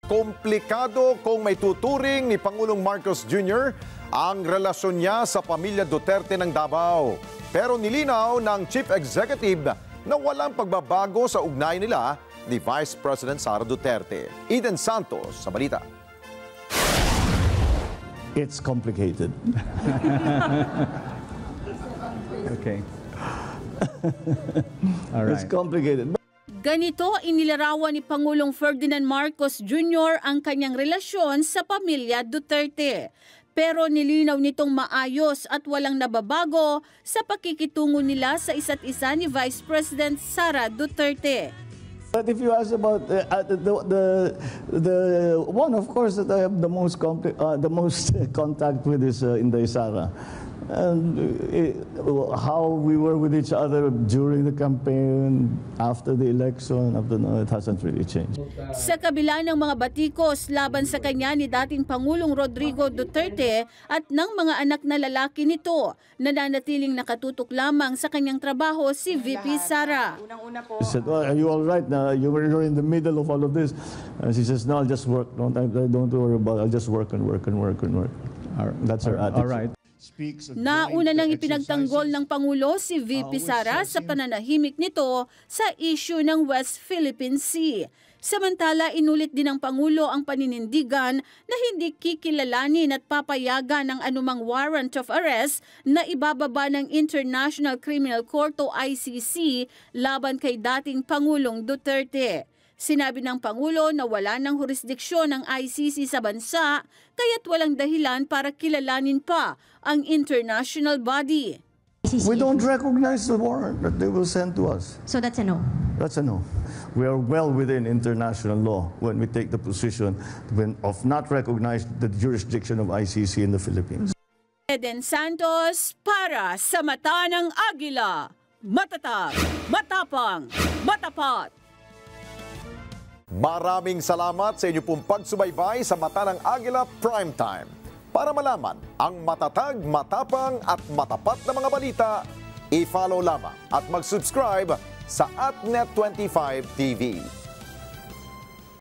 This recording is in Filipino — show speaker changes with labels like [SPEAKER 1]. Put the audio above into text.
[SPEAKER 1] Komplikado kung may tuturing ni Pangulong Marcos Jr. ang relasyon niya sa pamilya Duterte ng Davao. Pero nilinaw ng Chief Executive na walang pagbabago sa ugnayan nila ni Vice President Sara Duterte. Eden Santos sa balita.
[SPEAKER 2] It's complicated.
[SPEAKER 3] Okay. All right.
[SPEAKER 2] It's complicated.
[SPEAKER 4] Ganito inilarawan ni Pangulong Ferdinand Marcos Jr. ang kanyang relasyon sa pamilya Duterte. Pero nilinaw nitong maayos at walang nababago sa pakikitungo nila sa isa't isa ni Vice President Sara Duterte.
[SPEAKER 2] But if you ask about the one, of course, that I have the most contact with is Inday Sara. And how we were with each other during the campaign, after the election, it hasn't really changed.
[SPEAKER 4] Sa kabila ng mga batikos laban sa kanya ni dating Pangulong Rodrigo Duterte at ng mga anak na lalaki nito, nananatiling nakatutok lamang sa kanyang trabaho si VP Sara.
[SPEAKER 2] He said, "Oh, are you all right now? You're in the middle of all of this." And she says, "No, I'll just work. Don't worry about it. I'll just work and work and work and work." That's her attitude.
[SPEAKER 3] All right.
[SPEAKER 4] Nauna nang ipinagtanggol ng Pangulo si VP Sara sa pananahimik nito sa issue ng West Philippine Sea. Samantala, inulit din ng Pangulo ang paninindigan na hindi kikilalanin at papayagan ng anumang warrant of arrest na ibababa ng International Criminal Court o ICC laban kay dating Pangulong Duterte. Sinabi ng Pangulo na wala ng jurisdiksyon ng ICC sa bansa, kaya't walang dahilan para kilalanin pa ang international body.
[SPEAKER 2] We don't recognize the warrant that they will send to us.
[SPEAKER 5] So that's a no?
[SPEAKER 2] That's a no. We are well within international law when we take the position of not recognizing the jurisdiction of ICC in the Philippines.
[SPEAKER 4] Eden Santos para sa Mata ng Agila. Matatag, matapang, matapat.
[SPEAKER 1] Maraming salamat sa inyo pong pagsubaybay sa Mata ng Agila Primetime. Para malaman ang matatag, matapang at matapat na mga balita, i-follow lamang at mag-subscribe sa @Net25 TV.